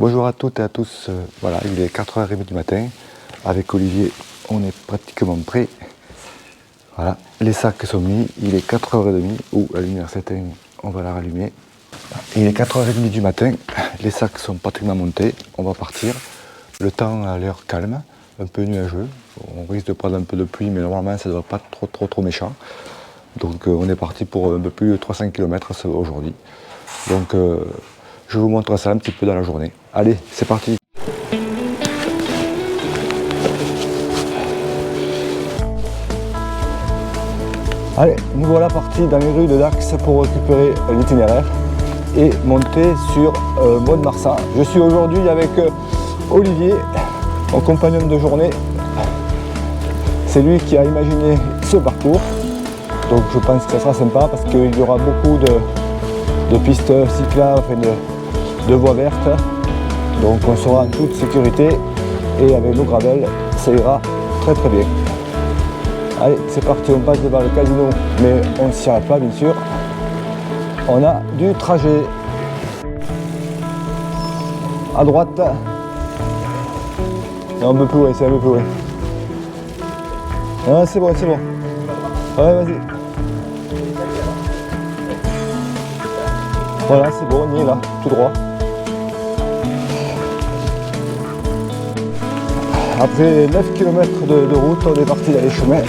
Bonjour à toutes et à tous, voilà, il est 4h30 du matin. Avec Olivier, on est pratiquement prêt. Voilà, les sacs sont mis, il est 4h30, ou la lumière s'éteint, on va la rallumer. Il est 4h30 du matin, les sacs sont pratiquement montés, on va partir. Le temps a l'air calme, un peu nuageux, on risque de prendre un peu de pluie, mais normalement ça ne devrait pas être trop méchant. Donc on est parti pour un peu plus de 300 km aujourd'hui. Donc je vous montre ça un petit peu dans la journée. Allez, c'est parti! Allez, nous voilà partis dans les rues de Dax pour récupérer l'itinéraire et monter sur Mont-de-Marsan. Je suis aujourd'hui avec Olivier, mon compagnon de journée. C'est lui qui a imaginé ce parcours. Donc je pense que ça sera sympa parce qu'il y aura beaucoup de pistes cyclables et de voies vertes. Donc on sera en toute sécurité et avec nos gravels, ça ira très bien. Allez, c'est parti, on passe devant le casino, mais on ne s'y arrête pas bien sûr. On a du trajet. À droite. Non, un peu plus loin, c'est un peu plus loin. Ah, c'est bon. Ouais, vas-y. Voilà, c'est bon, on y est là, tout droit. Après 9 km de route, on est parti dans les chemins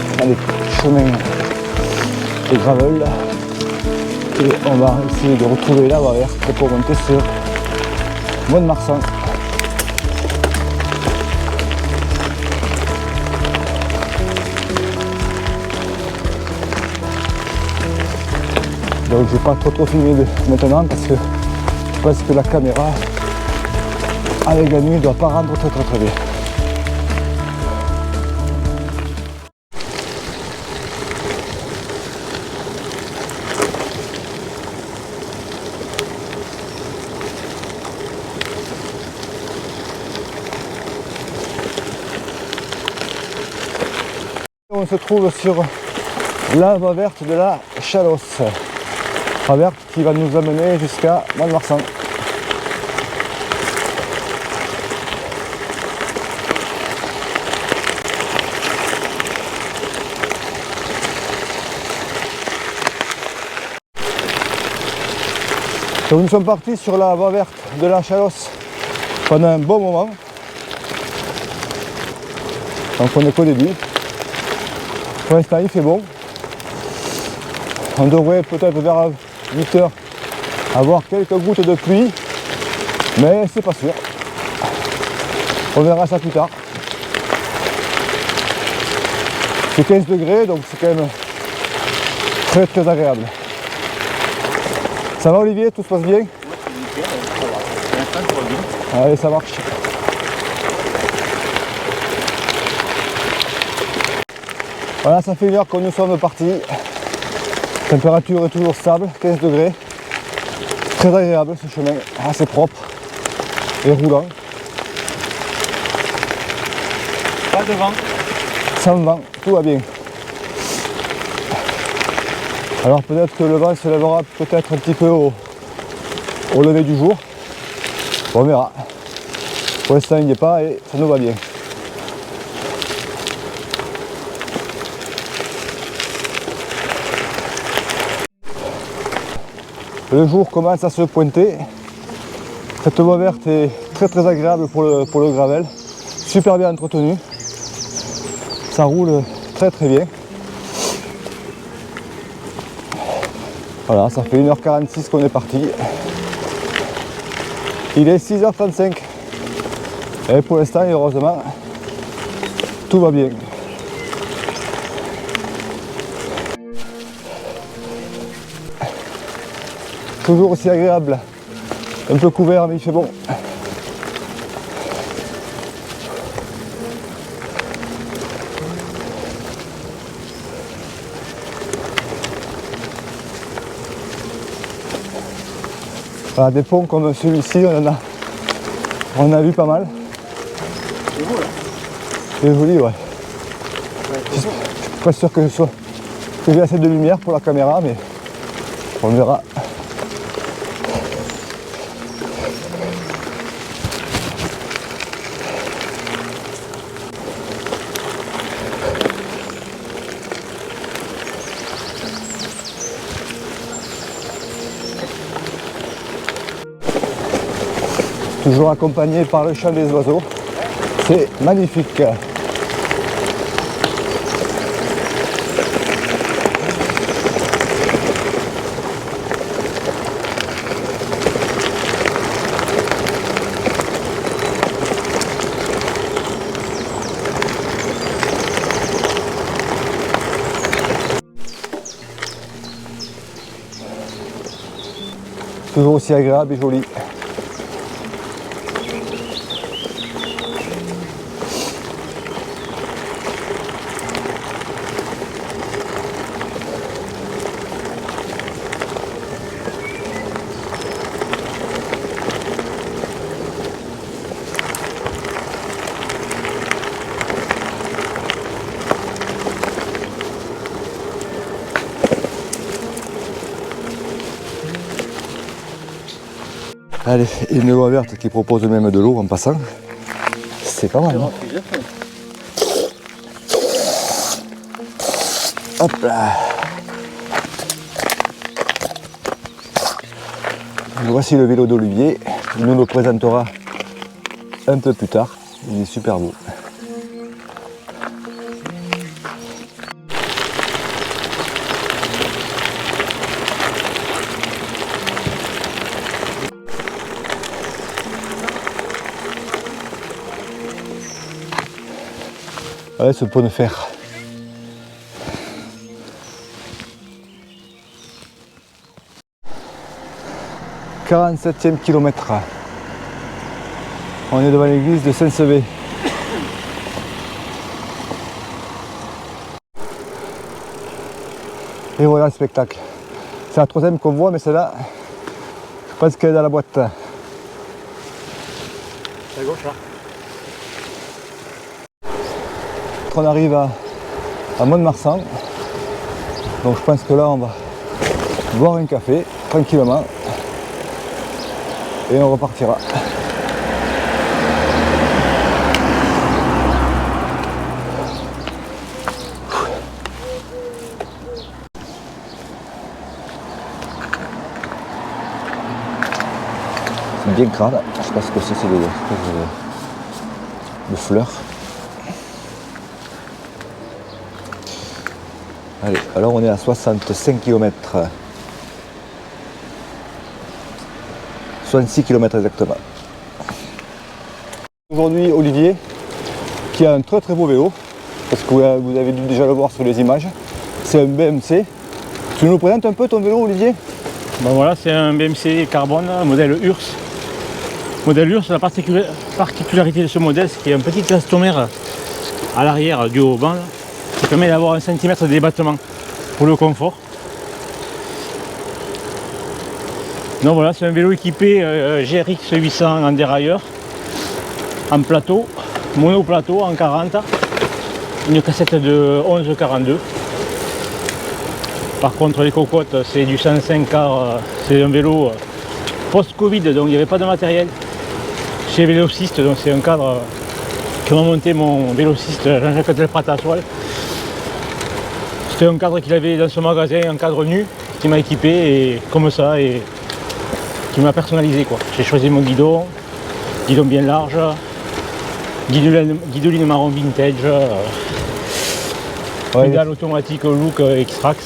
de gravel. Et on va essayer de retrouver la voie verte pour monter sur Mont-de-Marsan. Donc je ne vais pas trop filmer maintenant parce que je pense que la caméra avec la nuit ne doit pas rendre très bien. On se trouve sur la voie verte de la Chalosse. Voie verte qui va nous amener jusqu'à Mont-de-Marsan. Donc nous sommes partis sur la voie verte de la Chalosse pendant un bon moment. Donc on est qu'au début. Pour l'instant il fait bon. On devrait peut-être vers 8 h avoir quelques gouttes de pluie, mais c'est pas sûr. On verra ça plus tard. C'est 15 degrés, donc c'est quand même très agréable. Ça va Olivier, tout se passe bien? Allez, ça marche. Voilà, ça fait 1 heure que nous sommes partis. Température est toujours stable, 15 degrés. Très agréable ce chemin, assez propre et roulant. Pas de vent. Sans vent, tout va bien. Alors peut-être que le vent se lèvera peut-être un petit peu au lever du jour. On verra. Pour l'instant il n'y est pas et ça nous va bien. Le jour commence à se pointer. Cette voie verte est très agréable pour le gravel. Super bien entretenu. Ça roule très bien. Voilà, ça fait 1h46 qu'on est parti. Il est 6h35. Et pour l'instant, heureusement, tout va bien. Toujours aussi agréable. Un peu couvert, mais il fait bon. Voilà, des ponts comme celui-ci, on a vu pas mal. C'est beau là. C'est joli, ouais. Je suis pas sûr que j'ai assez de lumière pour la caméra, mais on verra. toujours accompagné par le chant des oiseaux. C'est magnifique. Toujours aussi agréable et joli. Allez, une loi verte qui propose même de l'eau en passant. C'est pas mal. Hop là. Voici le vélo d'Olivier. Il nous le présentera un peu plus tard. Il est super beau. Ouais, ce pot de fer. « 47e kilomètre. On est devant l'église de Saint-Sevé. Et voilà le spectacle. C'est la troisième qu'on voit, mais celle-là, je pense qu'elle est dans la boîte. À gauche là. On arrive à Mont-de-Marsan, donc je pense que là on va boire un café tranquillement et on repartira. C'est bien crade, je sais pas ce que c'est des espèces de fleurs. Allez, alors on est à 65 km. 66 km exactement. Aujourd'hui, Olivier, qui a un très très beau vélo, parce que vous avez dû déjà le voir sur les images. C'est un BMC. Tu nous présentes un peu ton vélo, Olivier? Ben voilà, c'est un BMC carbone, modèle URS. Modèle URS, la particularité de ce modèle, c'est qu'il y a un petit élastomère à l'arrière du haut banc, qui permet d'avoir 1 cm de débattement pour le confort. Donc voilà, c'est un vélo équipé GRX 800 en dérailleur, en plateau, monoplateau en 40, une cassette de 11,42. Par contre les cocottes, c'est du 105 car c'est un vélo post-Covid, donc il n'y avait pas de matériel chez Vélociste, donc c'est un cadre que m'a monté mon vélociste Jean-Jacques Delprat à Soile. C'était un cadre qu'il avait dans ce magasin, un cadre nu, qui m'a équipé et comme ça, et qui m'a personnalisé quoi. J'ai choisi mon guidon bien large, guidoline marron vintage, pédale automatique look X-Trax.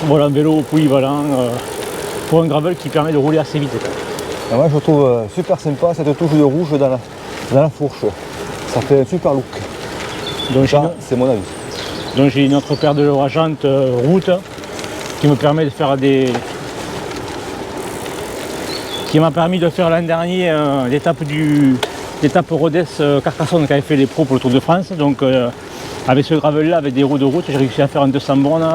Voilà un vélo polyvalent pour un gravel qui permet de rouler assez vite. Et moi je trouve super sympa cette touche de rouge dans la fourche. Ça fait un super look. Donc ça, c'est mon avis. Donc j'ai une autre paire de leurres à jantes route qui me permet de faire qui m'a permis de faire l'an dernier l'étape Rodez Carcassonne qu'avaient fait les pros pour le Tour de France. Donc avec ce gravel là, avec des roues de route, j'ai réussi à faire un 200 bornes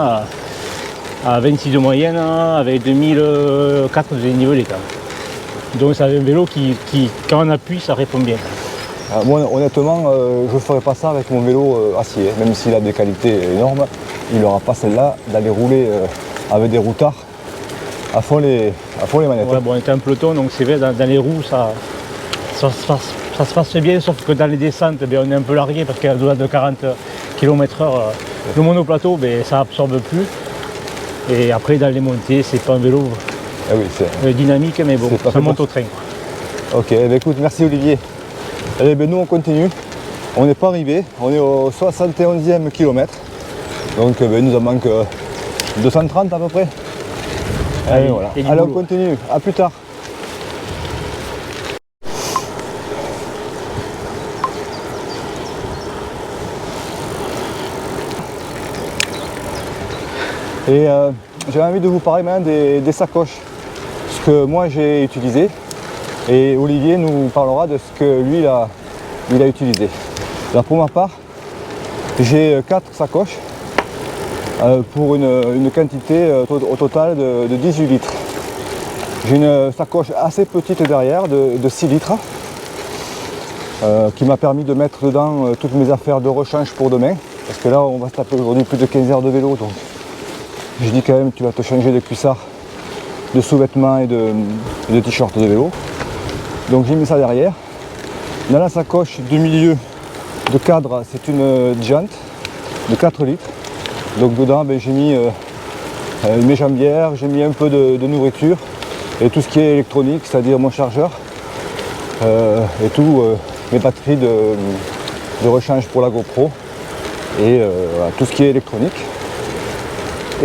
à 26 de moyenne, avec 2004 de dénivelé quand même. Donc c'est un vélo qui quand on appuie, ça répond bien. Moi honnêtement, je ne ferai pas ça avec mon vélo acier, même s'il a des qualités énormes, il n'aura pas celle-là d'aller rouler avec des routards à fond les manettes. Ouais, bon, on était en peloton, donc c'est vrai, dans les roues, ça se passe bien, sauf que dans les descentes, on est un peu largué parce qu'au-delà de 40 km/h, le monoplateau, ça absorbe plus. Et après, dans les montées, c'est pas un vélo oui, dynamique, mais bon, ça monte au train. Ok, ben écoute, merci Olivier. Allez, ben nous on continue. On n'est pas arrivé, on est au 71e kilomètre. Donc ben, il nous en manque 230 à peu près. Allez, voilà. Allez, on continue, à plus tard. Et j'ai envie de vous parler maintenant des sacoches, ce que moi j'ai utilisé, et Olivier nous parlera de ce que lui il a utilisé. Alors pour ma part, j'ai 4 sacoches pour une quantité au total de 18 litres. J'ai une sacoche assez petite derrière de 6 litres qui m'a permis de mettre dedans toutes mes affaires de rechange pour demain, parce que là on va se taper aujourd'hui plus de 15 heures de vélo, donc je dis quand même tu vas te changer de cuissard, de sous-vêtements et de t-shirt de vélo. Donc j'ai mis ça derrière. Dans la sacoche du milieu de cadre, c'est une Giant de 4 litres. Donc dedans ben, j'ai mis mes jambières, j'ai mis un peu de nourriture et tout ce qui est électronique, c'est-à-dire mon chargeur et tout, mes batteries de rechange pour la GoPro et voilà, tout ce qui est électronique.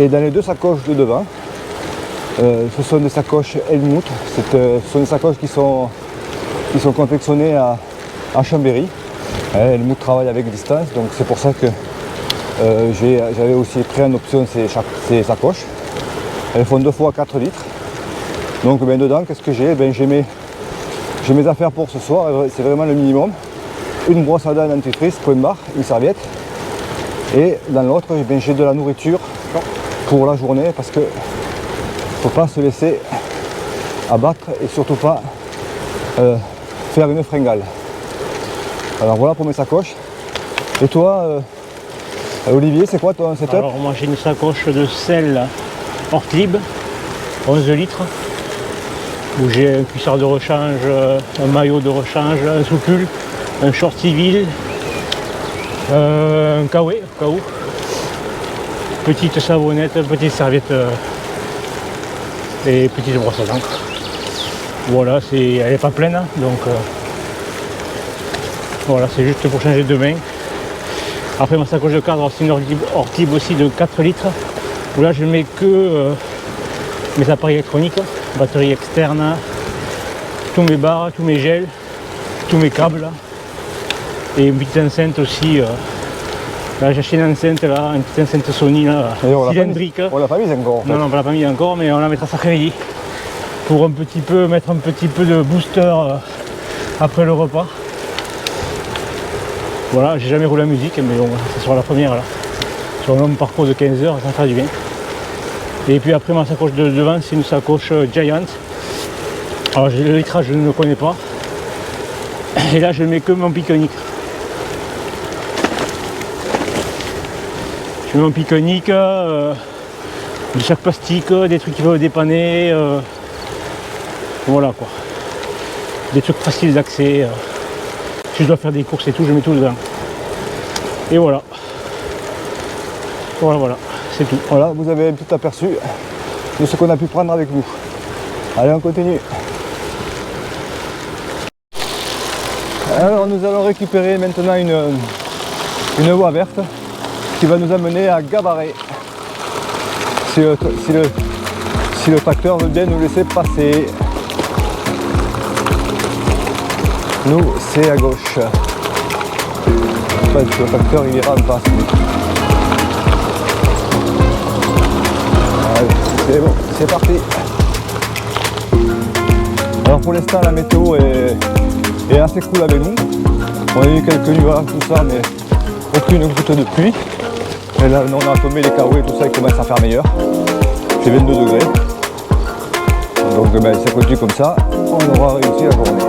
Et dans les 2 sacoches de devant, ce sont des sacoches Helmut. Ce sont des sacoches qui sont confectionnées à Chambéry. Helmut travaille avec distance, donc c'est pour ça que j'avais aussi pris en option ces sacoches. Elles font 2 fois 4 litres. Donc ben, dedans, qu'est-ce que j'ai? Ben, j'ai mes affaires pour ce soir, c'est vraiment le minimum. Une brosse à dents dentifrice, point barre, une serviette. Et dans l'autre, ben, j'ai de la nourriture pour la journée, parce que faut pas se laisser abattre et surtout pas faire une fringale. Alors voilà pour mes sacoches. Et toi Olivier, c'est quoi ton setup? Alors moi j'ai une sacoche de sel Ortlieb, 11 litres, où j'ai un cuissard de rechange, un maillot de rechange, un sous-pull, un short civil, un kawaii au cas où, petite savonnette, petite serviette et petite brosse à dents. Voilà, elle n'est pas pleine, hein, donc voilà, c'est juste pour changer de main. Après ma sacoche de cadre, c'est une Ortlieb aussi de 4 litres, où là je mets que mes appareils électroniques, batterie externe, tous mes barres, tous mes gels, tous mes câbles, et une petite enceinte aussi. Là j'ai acheté une enceinte, là, une petite enceinte Sony là, cylindrique. On l'a pas mise encore en fait. Non, on l'a pas mis encore, mais on la mettra cet après-midi pour mettre un petit peu de booster après le repas. Voilà, j'ai jamais roulé la musique, mais bon, c'est sur la première là. Sur un long parcours de 15 heures, ça fera du bien. Et puis après ma sacoche de devant, c'est une sacoche Giant. Alors le litrage je ne le connais pas. Et là je mets que mon pique-nique. Je mets mon pique-nique, du sac plastique, des trucs qui peuvent dépanner. Voilà quoi. Des trucs faciles d'accès. Si je dois faire des courses et tout, je mets tout dedans. Et voilà. Voilà, c'est tout. Voilà, vous avez un petit aperçu de ce qu'on a pu prendre avec nous. Allez, on continue. Alors nous allons récupérer maintenant une voie verte qui va nous amener à Gabarret. Si le tracteur veut bien nous laisser passer. Nous, c'est à gauche. Enfin, le tracteur il ira en face. Allez, c'est bon, c'est parti. Alors pour l'instant la météo est assez cool avec nous. On a eu quelques nuages, tout ça, mais aucune goutte de pluie. Et là on a tombé les carreaux et tout ça, il commence à faire meilleur. C'est 22 degrés. Donc ben, ça continue comme ça, on aura réussi la journée.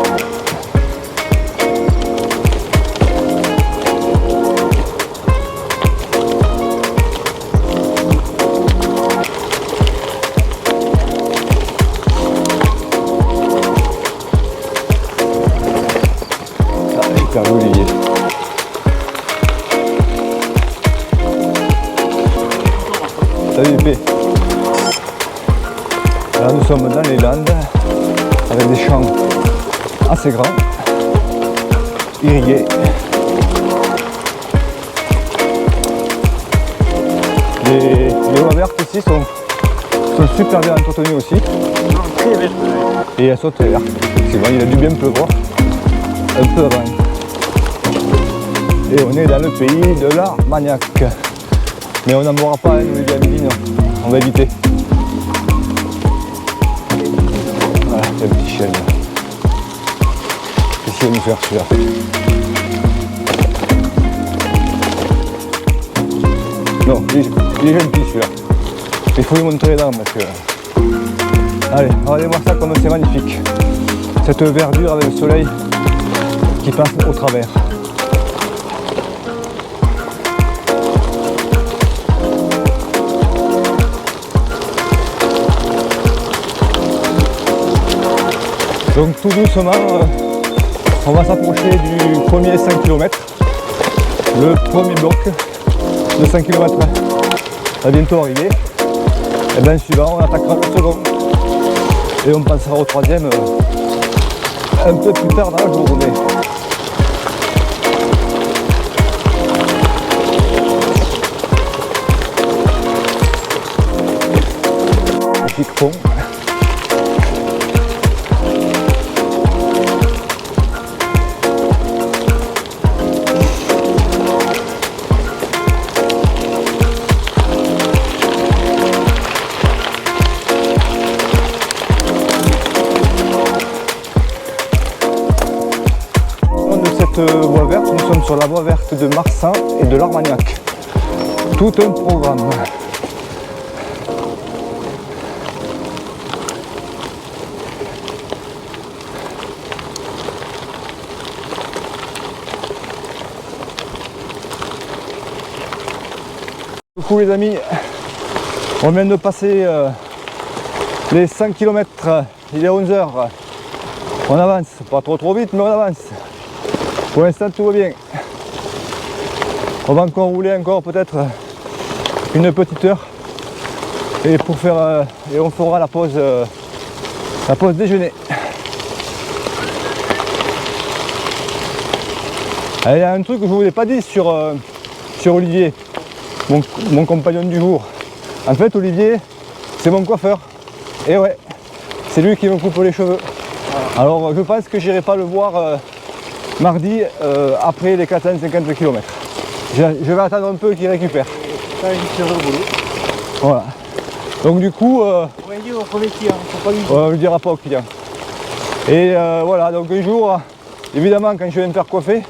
Olivier. Salut P. Là nous sommes dans les Landes avec des champs assez grand, irrigué. Les voies vertes ici sont super bien entretenues aussi. Et elles sont vertes. Il a dû bien pleuvoir un peu avant. Et on est dans le pays de l'Armagnac. Mais on n'en boira pas un Olivier à midi, non. On va éviter. Voilà, il y a un petit chêne. Qu'est-ce qu'il va nous faire celui-là? Non, il est gentil celui-là. Il faut lui montrer les dents parce que... Allez, on va aller voir ça comme c'est magnifique. Cette verdure avec le soleil qui passe au travers. Donc tout doucement, on va s'approcher du premier 5 km. Le premier bloc de 5 km va bientôt arriver. Et bien suivant, on attaquera le second. Et on passera au troisième un peu plus tard dans la journée. Magnifique pont. Voie verte, nous sommes sur la voie verte de Marsan et de l'Armagnac. Tout un programme. Coucou les amis, on vient de passer les 5 km, il est 11 h. On avance, pas trop vite mais on avance. Pour l'instant tout va bien. On va encore rouler encore peut-être une petite heure et et on fera la pause déjeuner. Il y a un truc que je ne vous ai pas dit sur Olivier, mon compagnon du jour. En fait Olivier c'est mon coiffeur. Et ouais, c'est lui qui me coupe les cheveux. Alors je pense que j'irai pas le voir mardi après les 450 km. Je vais attendre un peu qu'il récupère. Voilà. Donc du coup, on ne le dira pas au client. Et voilà, donc un jour, évidemment quand je vais me faire coiffer,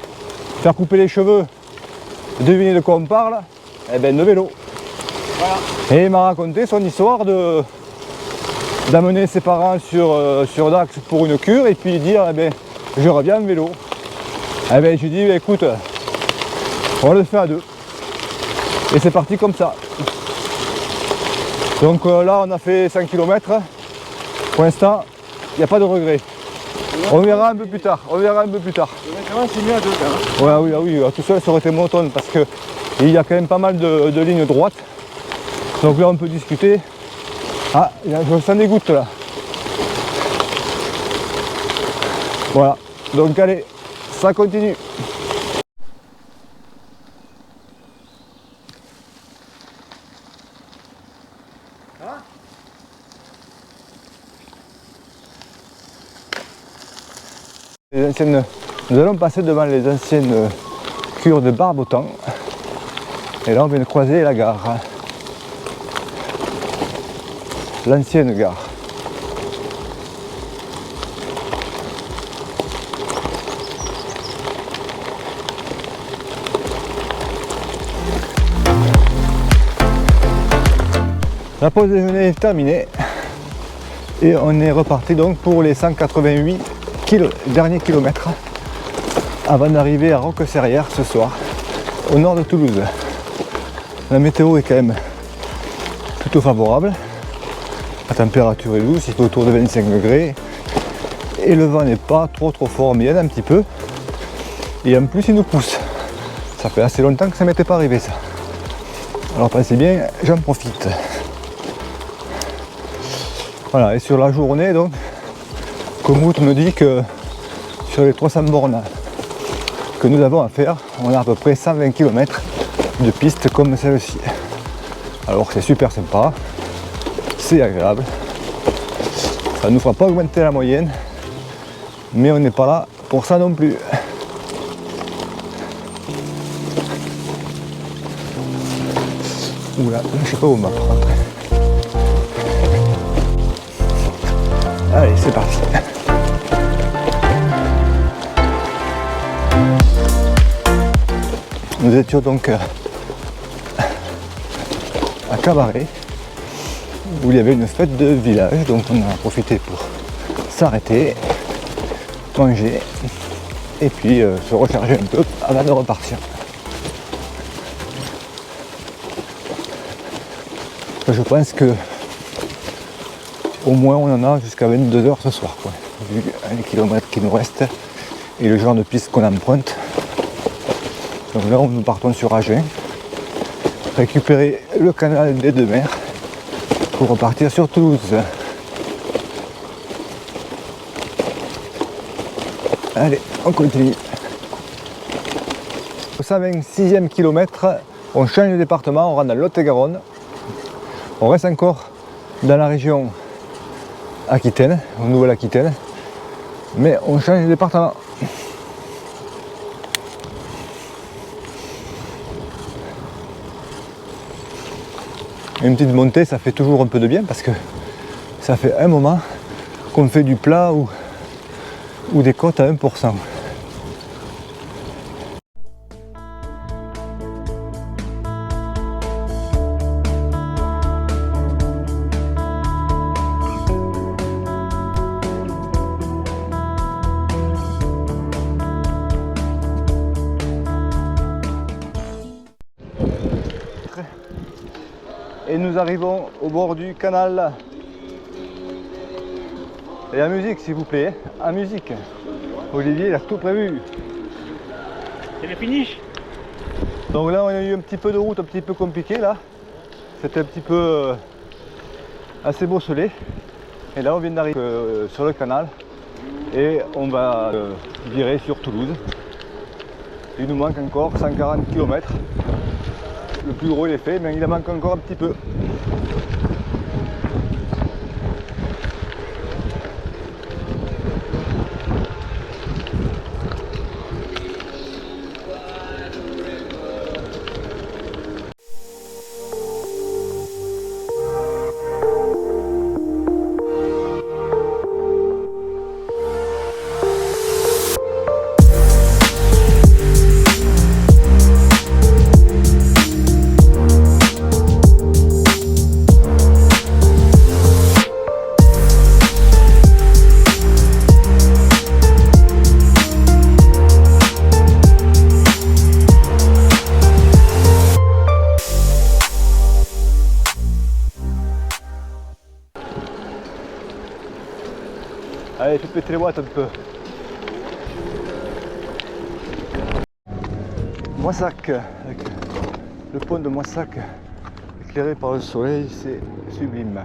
faire couper les cheveux, devinez de quoi on parle, eh ben de vélo. Voilà. Et il m'a raconté son histoire d'amener ses parents sur Dax pour une cure et puis dire eh ben, je reviens en vélo. Eh ben, je dis écoute, on le fait à deux. Et c'est parti comme ça. Donc là on a fait 5 km. Pour l'instant, il n'y a pas de regret. On verra un peu plus tard. On verra un peu plus tard. C'est mieux à deux. Ouais, oui, tout seul ça aurait été monotone parce qu'il y a quand même pas mal de lignes droites. Donc là on peut discuter. Ah, je sens des gouttes là. Voilà. Donc allez. Ça continue. Nous allons passer devant les anciennes cures de Barbotan. Et là on vient de croiser la gare. L'ancienne gare. La pause déjeuner est terminée et on est reparti donc pour les 188 derniers kilomètres avant d'arriver à Roqueserrières ce soir, au nord de Toulouse. La météo est quand même plutôt favorable, la température est douce, il fait autour de 25 degrés et le vent n'est pas trop fort mais il y en a un petit peu et en plus il nous pousse. Ça fait assez longtemps que ça m'était pas arrivé ça. Alors pensez bien, j'en profite. Voilà, et sur la journée donc, Komoot me dit que Sur les 300 bornes que nous avons à faire, on a à peu près 120 km de pistes comme celle-ci. Alors c'est super sympa, c'est agréable, ça ne nous fera pas augmenter la moyenne, mais on n'est pas là pour ça non plus. Oula, je sais pas où on va prendre. Allez, c'est parti. Nous étions donc à Cabaret, où il y avait une fête de village, donc on en a profité pour s'arrêter, manger, et puis se recharger un peu avant de repartir. Je pense que au moins on en a jusqu'à 22 h ce soir, quoi, vu les kilomètres qui nous restent et le genre de piste qu'on emprunte. Donc là nous partons sur Agen, récupérer le canal des Deux Mers pour repartir sur Toulouse. Allez, on continue. Au 126e kilomètre, on change de département, on rentre dans le Lot-et-Garonne. On reste encore dans la région Aquitaine, en Nouvelle-Aquitaine, mais on change de département. Une petite montée, ça fait toujours un peu de bien parce que ça fait un moment qu'on fait du plat ou des côtes à 1%. Et nous arrivons au bord du canal. Et la musique s'il vous plaît, en musique. Olivier il a tout prévu. C'est le finish. Donc là on a eu un petit peu de route un petit peu compliquée là. C'était un petit peu assez bosselé. Et là on vient d'arriver sur le canal. Et on va virer sur Toulouse. Il nous manque encore 140 km. Le plus gros il est fait, mais il en manque encore un petit peu. Allez, fais péter les boîtes un peu. Moissac, avec le pont de Moissac éclairé par le soleil, c'est sublime.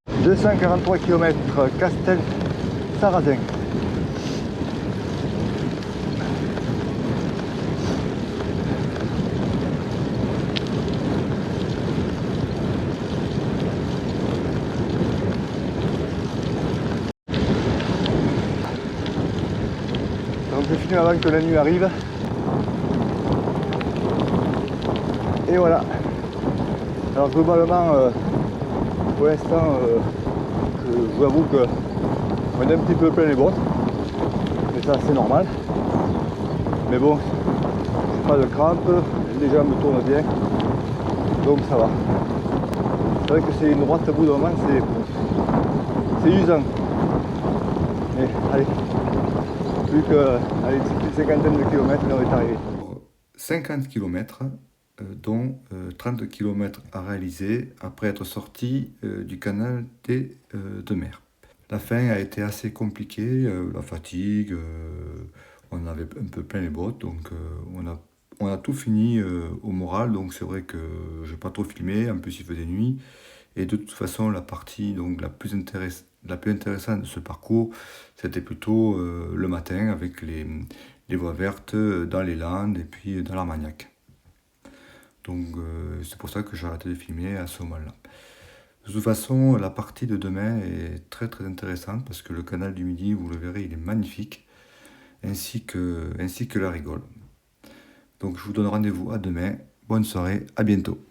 « 243 km, Castel-Sarrazin. » Donc je finis avant que la nuit arrive. Et voilà. Alors globalement, pour l'instant, je vous avoue qu'on est un petit peu plein les bottes. Mais ça c'est normal. Mais bon, pas de crampes, les jambes tournent bien. Donc ça va. C'est vrai que c'est une droite au bout d'un moment, c'est usant. Mais allez. Plus qu'une cinquantaine de kilomètres et on est arrivé. 50 km, dont 30 km à réaliser après être sorti du canal des Deux Mers. La fin a été assez compliquée, la fatigue, on avait un peu plein les bottes, donc on a on a tout fini au moral, donc c'est vrai que je n'ai pas trop filmé, en plus il faisait nuit. Et de toute façon, la partie donc, la plus intéressante de ce parcours, c'était plutôt le matin avec les voies vertes dans les Landes et puis dans l'Armagnac. Donc c'est pour ça que j'ai arrêté de filmer à ce moment-là. De toute façon, la partie de demain est très très intéressante parce que le canal du Midi, vous le verrez, il est magnifique, ainsi que la Rigole. Donc je vous donne rendez-vous à demain. Bonne soirée, à bientôt.